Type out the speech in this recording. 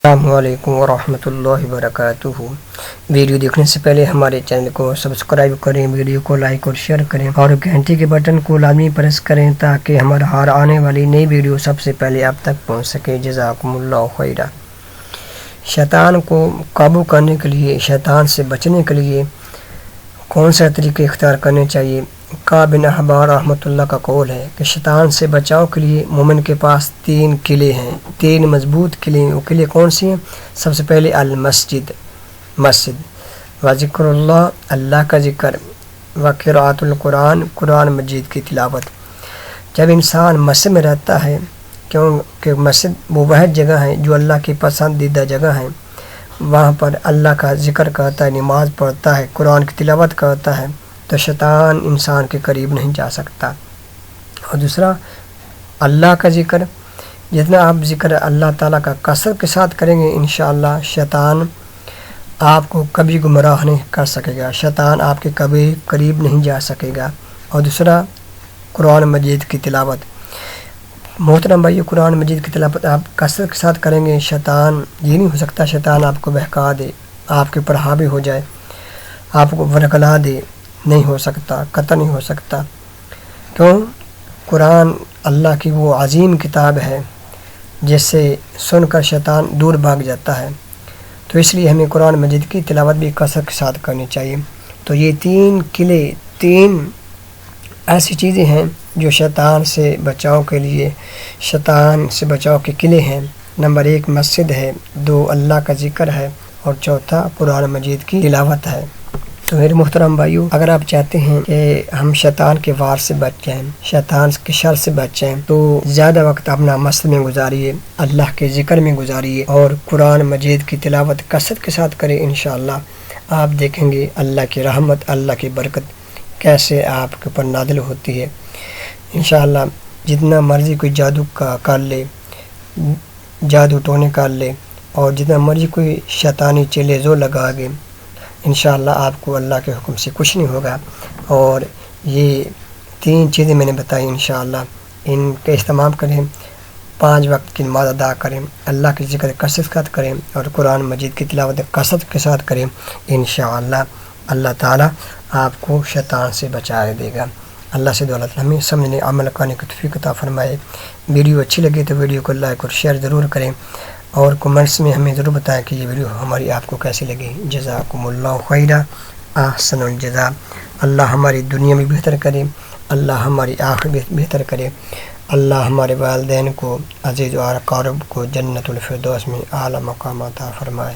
السلام علیکم ورحمۃ اللہ وبرکاتہ۔ ویڈیو دیکھنے سے پہلے ہمارے چینل کو سبسکرائب کریں، ویڈیو کو لائک اور شیئر کریں اور گھنٹی کے بٹن کو لازمی پریس کریں تاکہ ہمارا ہر آنے والی نئی ویڈیو سب سے پہلے آپ تک پہنچ سکے۔ جزاکم اللہ خیرا۔ شیطان کو قابو کرنے کے لیے، شیطان سے بچنے کے لیے کون سا طریقے اختیار کرنے چاہیے؟ کعب بن احبار رحمۃ اللہ کا قول ہے کہ شیطان سے بچاؤ کے لیے مومن کے پاس 3 قلعے ہیں، 3 مضبوط قلعے ہیں۔ وہ قلعے کون سی ہیں؟ سب سے پہلے مسجد و ذکر اللہ، اللہ کا ذکر، و قراءۃ القرآن، قرآن مجید کی تلاوت۔ جب انسان مسجد میں رہتا ہے، کیونکہ مسجد وہ جگہ ہے جو اللہ کی پسندیدہ جگہ ہے، وہاں پر اللہ کا ذکر کرتا ہے، نماز پڑھتا ہے، قرآن کی تلاوت کرتا ہے، تو شیطان انسان کے قریب نہیں جا سکتا۔ اور دوسرا اللہ کا ذکر، جتنا آپ ذکر اللہ تعالیٰ کا کثرت کے ساتھ کریں گے، انشاءاللہ شیطان آپ کو کبھی گمراہ نہیں کر سکے گا، شیطان آپ کے کبھی قریب نہیں جا سکے گا۔ اور دوسرا قرآن مجید کی تلاوت۔ محترم بھائی، قرآن مجید کی تلاوت آپ کثرت کے ساتھ کریں گے، شیطان یہ نہیں ہو سکتا شیطان آپ کو بہکا دے، آپ کے اوپر حاوی ہو جائے، آپ کو ورگلا دے، نہیں ہو سکتا، قطع نہیں ہو سکتا۔ کیوں؟ قرآن اللہ کی وہ عظیم کتاب ہے جس سے سن کر شیطان دور بھاگ جاتا ہے، تو اس لیے ہمیں قرآن مجید کی تلاوت بھی کثرت کے ساتھ کرنی چاہیے۔ تو یہ 3 قلعے، 3 ایسی چیزیں ہیں جو شیطان سے بچاؤ کے لیے، شیطان سے بچاؤ کے قلعے ہیں۔ نمبر 1 مسجد ہے، 2 اللہ کا ذکر ہے، اور چوتھا قرآن مجید کی تلاوت ہے۔ تو میرے محترم بھائیو، اگر آپ چاہتے ہیں کہ ہم شیطان کے وار سے بچ جائیں، شیطان کے شر سے بچ جائیں، تو زیادہ وقت اپنا مسجد میں گزاریے، اللہ کے ذکر میں گزاریے، اور قرآن مجید کی تلاوت کثرت کے ساتھ کریں۔ انشاءاللہ آپ دیکھیں گے اللہ کی رحمت، اللہ کی برکت کیسے آپ کے اوپر نازل ہوتی ہے۔ انشاءاللہ جتنا مرضی کوئی جادو کا کر لے، جادو ٹونے کر لے، اور جتنا مرضی کوئی شیطانی چیلے زور لگا گے، انشاءاللہ آپ کو اللہ کے حکم سے کچھ نہیں ہوگا۔ اور یہ 3 چیزیں میں نے بتائی، انشاءاللہ ان کا استعمال کریں، 5 وقت کی نماز ادا کریں، اللہ کے ذکر کثرت کے ساتھ کریں، اور قرآن مجید کی تلاوت کثرت کے ساتھ کریں، انشاءاللہ اللہ تعالیٰ آپ کو شیطان سے بچائے دے گا۔ اللہ سے دولت ہمیں سمجھنے عمل کرنے کی توفیق عطا فرمائے۔ ویڈیو اچھی لگے تو ویڈیو کو لائک اور شیئر ضرور کریں، اور کمنٹس میں ہمیں ضرور بتائیں کہ یہ ویڈیو ہماری آپ کو کیسی لگی۔ جزاکم اللہ خیرا، احسن الجزاء۔ اللہ ہماری دنیا میں بہتر کرے، اللہ ہماری آخرت بہتر کرے، اللہ ہمارے والدین کو، عزیز و اقارب کو جنت الفردوس میں اعلیٰ مقام عطا فرمائے۔